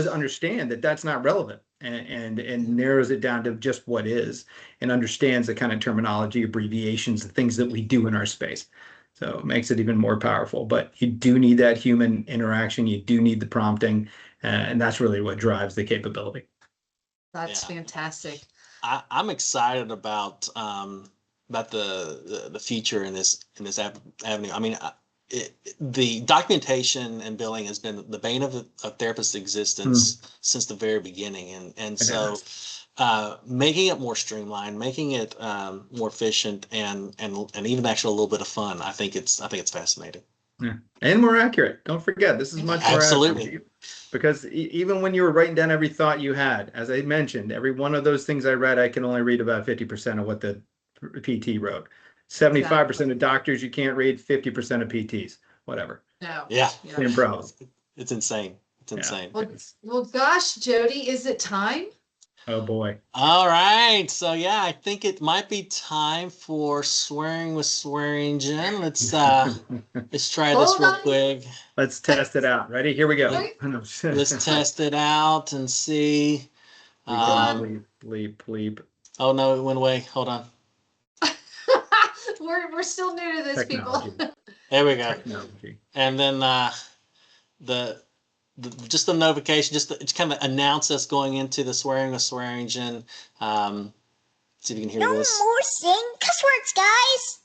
understand that that's not relevant and narrows it down to just what is and understands the kind of terminology, abbreviations, the things that we do in our space. So it makes it even more powerful. But you do need that human interaction. You do need the prompting. And that's really what drives the capability. That's fantastic. I'm excited about the future in this avenue. I mean, the documentation and billing has been the bane of a therapist's existence since the very beginning, and so making it more streamlined, making it more efficient, and even actually a little bit of fun. I think it's fascinating. Yeah, and more accurate. Don't forget, this is much more accurate. Because even when you were writing down every thought you had, as I mentioned, every one of those things I read, I can only read about 50% of what the PT wrote. 75% of doctors you can't read, 50% of PTs, whatever. No. Yeah. Same problem. It's insane. It's insane. Well, gosh, Jody, is it time? Oh boy. All right. So yeah, I think it might be time for swearing with Swearingen. Let's try this real quick. Let's test it out. Ready? Here we go. Let's test it out and see. Bleep. Oh no, it went away. Hold on. We're still new to this, Technology. people. There we go. Technology. And then just the notification, just to kind of announce us going into the swearing with Swearingen. See if you can hear this. No more saying cuss words, guys.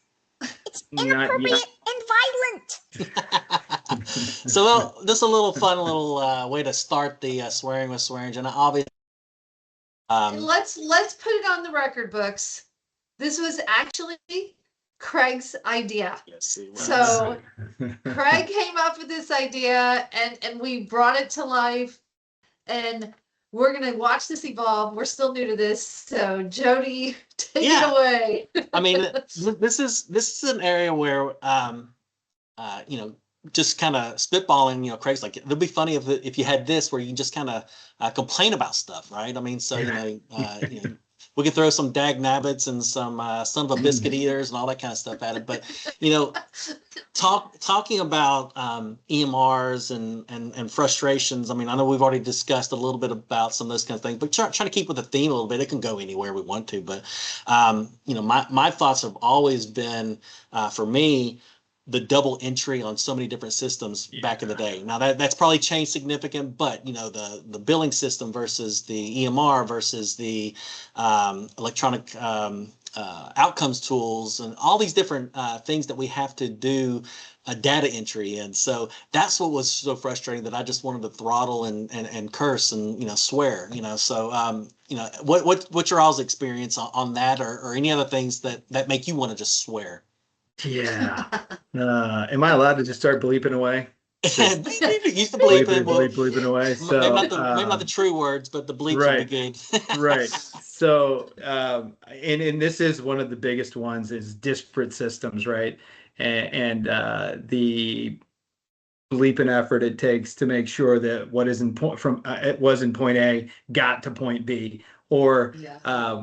It's inappropriate and violent. So just a little fun way to start the swearing with Swearingen. Obviously, let's put it on the record books. This was actually Craig's idea. Yes, it was. So Craig came up with this idea and we brought it to life, and we're going to watch this evolve. We're still new to this. So Jody, take it away. I mean, this is an area where, you know, just kind of spitballing, you know, Craig's like, it'll be funny if you had this where you can just kind of complain about stuff, right? I mean, so, you know, we could throw some dag nabbits and some son of a biscuit eaters and all that kind of stuff at it. But, you know, talking about EMRs and frustrations. I mean, I know we've already discussed a little bit about some of those kinds of things, but trying to keep with the theme a little bit. It can go anywhere we want to. But, you know, my thoughts have always been, for me, the double entry on so many different systems back in the day. Now that's probably changed significant, but you know, the billing system versus the EMR versus the electronic outcomes tools and all these different things that we have to do data entry. And so that's what was so frustrating, that I just wanted to throttle and curse and, you know, swear, you know. So, you know, what's your all's experience on that, or any other things that make you want to just swear? Yeah. Am I allowed to just start bleeping away? Used to bleeping away. So maybe not the true words, but the bleeps would be good. Right. So and this is one of the biggest ones, is disparate systems, right? And the bleeping effort it takes to make sure that what is in point from it was in point A got to point B, or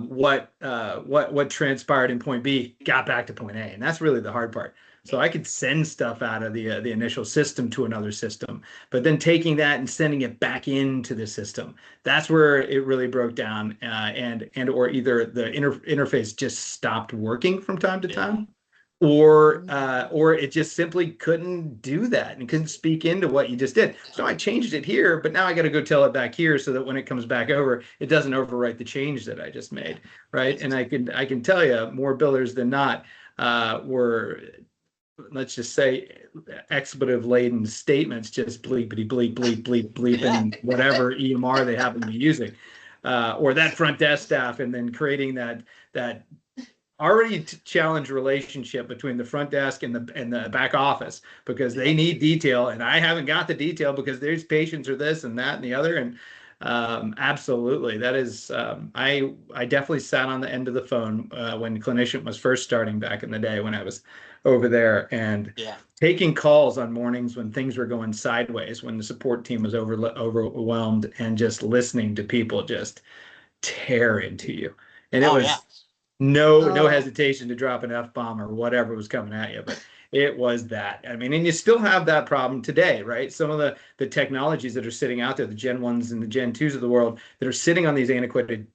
what transpired in point B got back to point A, and that's really the hard part. So I could send stuff out of the initial system to another system, but then taking that and sending it back into the system, that's where it really broke down, and or either the interface just stopped working from time to time, or it just simply couldn't do that and couldn't speak into what you just did. So I changed it here, but now I got to go tell it back here so that when it comes back over, it doesn't overwrite the change that I just made, right? And I can tell you, more billers than not were, let's just say, expletive laden statements, just bleepity bleep bleep bleep bleep and whatever EMR they happen to be using, or that front desk staff, and then creating that already challenged relationship between the front desk and the back office, because they need detail and I haven't got the detail because there's patients or this and that and the other. And absolutely, that is I definitely sat on the end of the phone when Clinician was first starting back in the day, when I was over there, and taking calls on mornings when things were going sideways, when the support team was overwhelmed, and just listening to people just tear into you. And it was no hesitation to drop an F-bomb or whatever was coming at you, but it was that. I mean, and you still have that problem today, right? Some of the technologies that are sitting out there, the Gen 1s and the Gen 2s of the world, that are sitting on these antiquated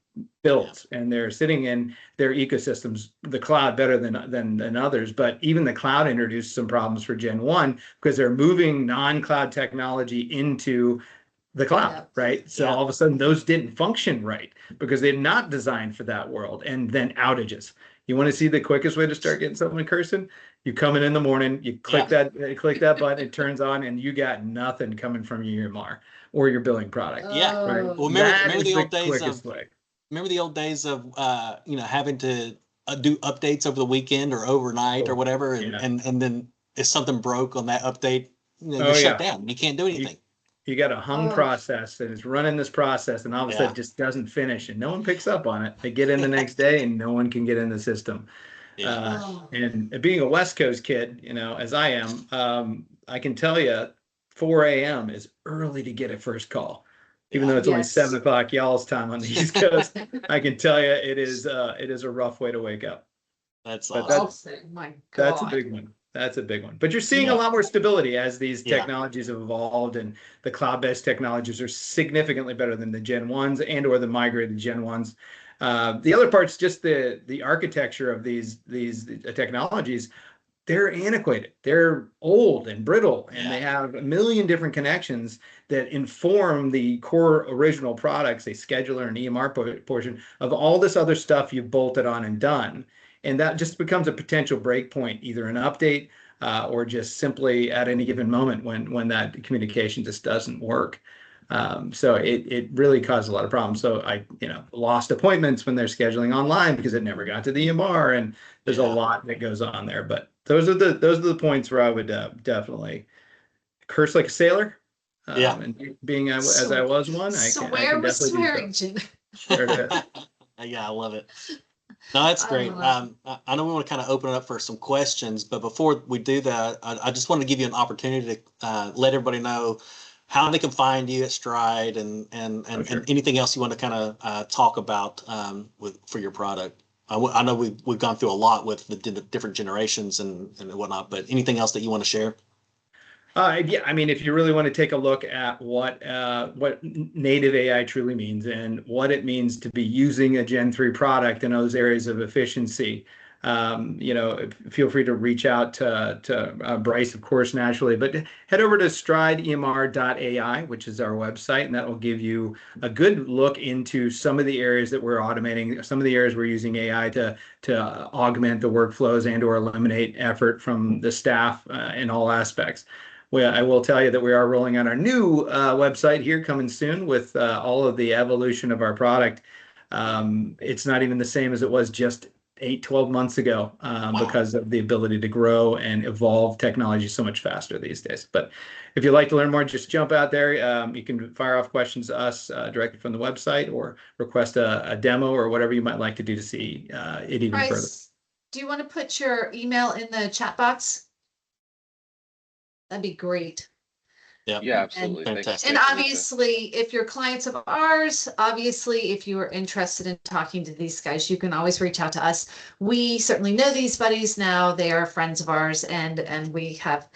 builds, and they're sitting in their ecosystems, the cloud, better than others. But even the cloud introduced some problems for Gen 1, because they're moving non-cloud technology into the cloud, right? So all of a sudden those didn't function right because they're not designed for that world. And then outages. You want to see the quickest way to start getting someone cursing? You come in the morning, you click that button, it turns on, and you got nothing coming from your EMR or your billing product. Right? Well, remember the old days of remember the old days of you know, having to do updates over the weekend or overnight or whatever, and then if something broke on that update, you know, you're shut down. You can't do anything. You got a hung process and it's running this process, and all of a sudden it just doesn't finish, and no one picks up on it. They get in the next day and no one can get in the system. And being a West Coast kid, you know, as I am, I can tell you 4 a.m. is early to get a first call. Even though it's only 7 o'clock y'all's time on the East Coast, I can tell you it is a rough way to wake up. That's awesome. My God. That's a big one. That's a big one. But you're seeing a lot more stability as these technologies have evolved, and the cloud-based technologies are significantly better than the Gen 1s and or the migrated Gen 1s. The other part's just the architecture of these technologies. They're antiquated. They're old and brittle, and they have a million different connections that inform the core original products, a scheduler and EMR portion of all this other stuff you've bolted on and done. And that just becomes a potential breakpoint, either an update or just simply at any given moment when that communication just doesn't work. So it really caused a lot of problems. So I, lost appointments when they're scheduling online because it never got to the EMR, and there's a lot that goes on there. But those are the points where I would definitely curse like a sailor. Yeah. And being as I was one, I Swear can with definitely do so. swearing, Jim. There it is. Yeah, I love it. No, that's I great. love I know we want to kind of open it up for some questions, but before we do that, I just wanted to give you an opportunity to let everybody know how they can find you at Stride and Sure. anything else you want to kind of talk about for your product. I know we've gone through a lot with the different generations and whatnot, but anything else that you want to share? Yeah, I mean, if you really want to take a look at what native AI truly means and what it means to be using a Gen 3 product in those areas of efficiency, feel free to reach out to Bryce, of course, naturally, but head over to strideemr.ai, which is our website, and that will give you a good look into some of the areas that we're automating, some of the areas we're using AI to augment the workflows and or eliminate effort from the staff in all aspects. Well, I will tell you that we are rolling out our new website here coming soon with all of the evolution of our product. It's not even the same as it was just 8-12 months ago because of the ability to grow and evolve technology so much faster these days. But if you'd like to learn more, just jump out there. You can fire off questions to us directly from the website or request a demo or whatever you might like to do to see it even further. Bryce, do you want to put your email in the chat box? That'd be great. Yeah, absolutely. Fantastic. And obviously, if you're clients of ours, obviously, if you are interested in talking to these guys, you can always reach out to us. We certainly know these buddies now. They are friends of ours, and we have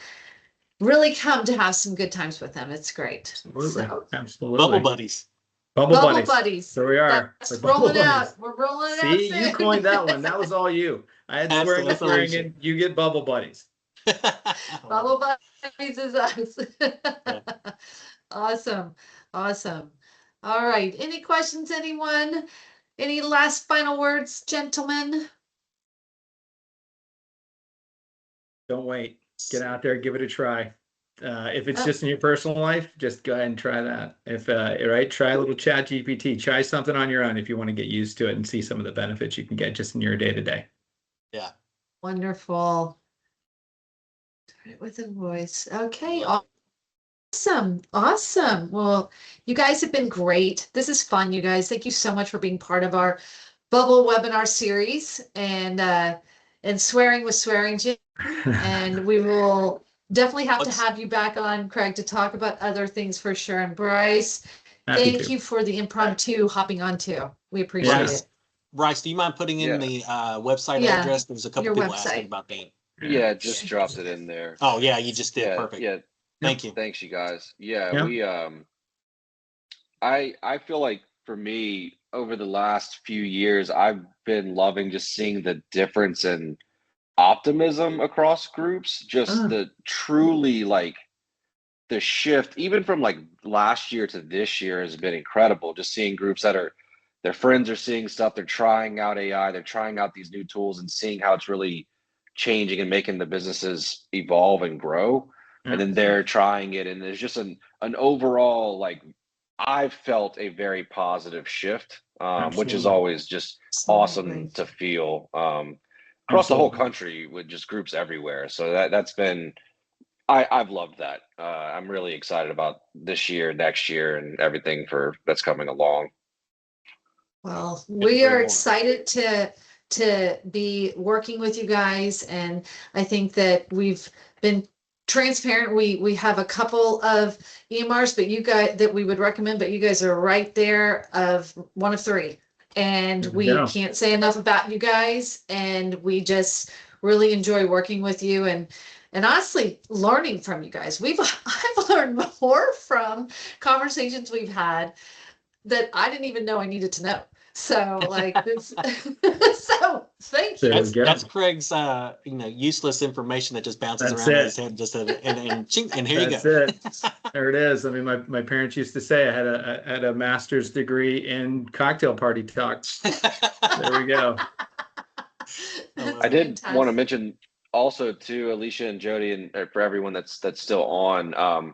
really come to have some good times with them. It's great. Absolutely. So, Absolutely. Bubble buddies. Bubble Bubble buddies. buddies. There we are. That's We're bubble rolling buddies. out. We're rolling it out. See, you soon. coined that one. That was all you. I had swearing and swearing in. You get bubble buddies. Bubble buddies is us. Awesome. Awesome. All right. Any questions, anyone? Any last final words, gentlemen? Don't wait. Get out there, give it a try. If it's just in your personal life, just go ahead and try that. If try a little Chat GPT. Try something on your own if you want to get used to it and see some of the benefits you can get just in your day-to-day. Yeah. Wonderful. Turn it with a voice. Okay. Awesome. Awesome. Well, you guys have been great. This is fun, you guys. Thank you so much for being part of our Bubble webinar series and Swearing with Swearing Jim. And we will definitely have you back on, Craig, to talk about other things for sure. And Bryce, thank you for the impromptu hopping on too. We appreciate it. Bryce, do you mind putting in the website address? There's a couple people asking about that. Yeah, just dropped it in there. Oh yeah, you just did. Perfect. Yeah. Thank you. Thanks, you guys. Yeah, we I feel like for me over the last few years, I've been loving just seeing the difference in optimism across groups. Just the truly the shift, even from like last year to this year, has been incredible. Just seeing groups that are their friends are seeing stuff, they're trying out AI, they're trying out these new tools and seeing how it's really changing and making the businesses evolve and grow. And then they're trying it, and there's just an overall I've felt a very positive shift, which is always just awesome to feel across the whole country with just groups everywhere. So that's been I've loved that. I'm really excited about this year, next year, and everything that's coming along. Well, we are excited to be working with you guys, and I think that we've been transparent. We have a couple of EMRs, but you guys that we would recommend, but you guys are right there of one of three, and we can't say enough about you guys, and we just really enjoy working with you and honestly learning from you guys. I've learned more from conversations we've had that I didn't even know I needed to know. So this, so thank you. That's Craig's useless information that just bounces around in his head and here you go. That's it. There it is. I mean, my parents used to say I had a master's degree in cocktail party talk. There we go. I did want to mention also to Alicia and Jody, and for everyone that's still on,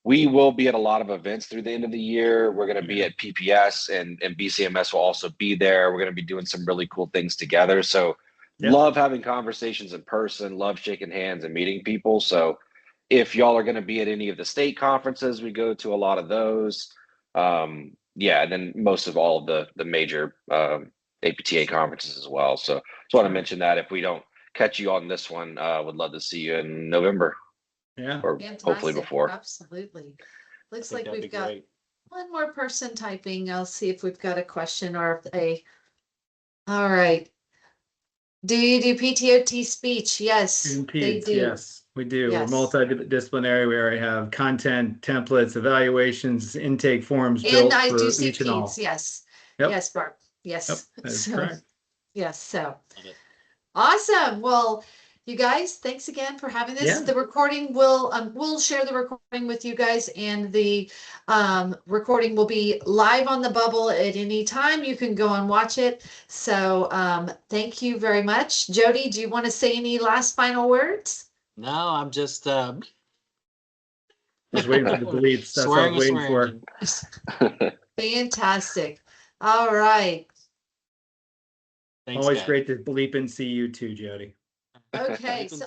we will be at a lot of events through the end of the year. We're going to be at PPS, and BCMS will also be there. We're going to be doing some really cool things together. So love having conversations in person, love shaking hands and meeting people. So if y'all are going to be at any of the state conferences, we go to a lot of those. Yeah, and then most of all of the major APTA conferences as well. So just want to mention that if we don't catch you on this one, would love to see you in November. Yeah. Or Fantastic. hopefully before. Absolutely. Looks I think like that'd we've be got great. one more person typing. I'll see if we've got a question or if they. All right. Do you do PTOT speech? Yes, In they PEDS, do. yes, we do. Yes. We're multidisciplinary. We already have content, templates, evaluations, intake forms And built I do for each and all. CPs. Yes. Yep. Yes, Barb. Yes. Yep, that is So, correct. yes. So Love it. awesome. Well, you guys, thanks again for having this. Yeah. The recording will we'll share the recording with you guys, and the recording will be live on the bubble at any time. You can go and watch it. So thank you very much. Jody, do you want to say any last final words? No, I'm just Just waiting for the bleeps. That's what I swearing was a waiting swearing. for. Fantastic. All right. Thanks, Always guys. great to bleep and see you too, Jody. Okay. So